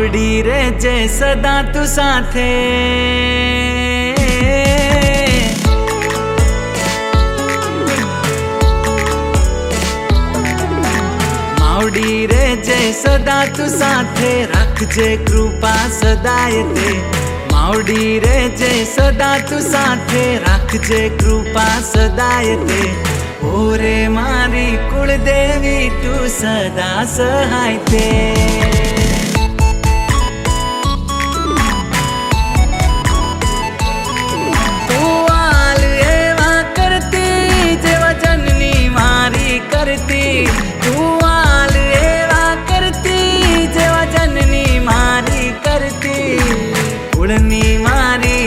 मावडी रे जे सदा तू साथे मावडी रे जे सदा तू साथे राखजे कृपा सदाय ते मावडी रे जे सदा तू साथे राखजे कृपा सदाय ते ओरे मारी कुलदेवी तू सदा सहाय ते कुळनी मारी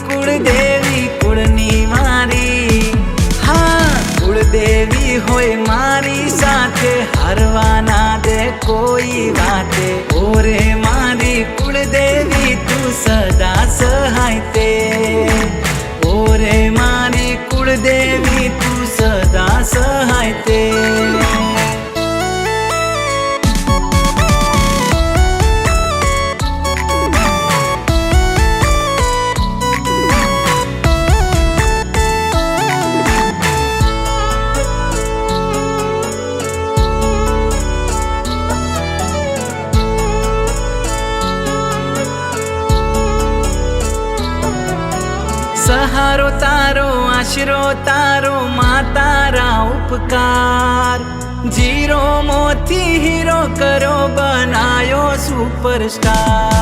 कुळदेवी कुळनी मारी हाँ कुळदेवी होय मारी साथे हारवा ना दे कोई वाते ओरे मारी कुळदेवी तू सदा सहाय ते ओरे मारी कुळदेवी तू सदा सहाय ते सहारो तारो आशरो तारो मातारा उपकार जीरो मोती हीरो करो बनायो सुपरस्टार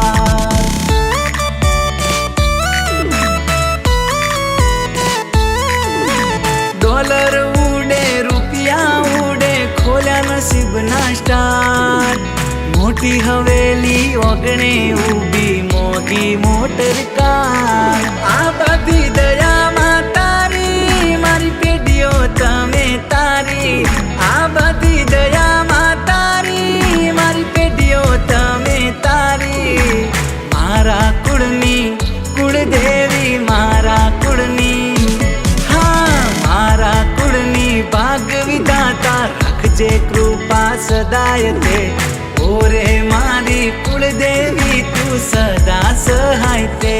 डॉलर उडे रुपया उडे खोल्या नसीब ना स्टार मोटी हवेली ओगणे उभी मोगी मोटर कार आ बधी दया मातारी मारी पेढ़ीओ तमे तारी आ बधी दया मातारी मारी पेढ़ीओ तमे तारी मारा कुळनी कुळदेवी मारा कुळनी हाँ मारा कुळनी भाग विधाता रखजे कृपा सदाय ते ओरे मारी कुळदेवी तू सदा सहाय ते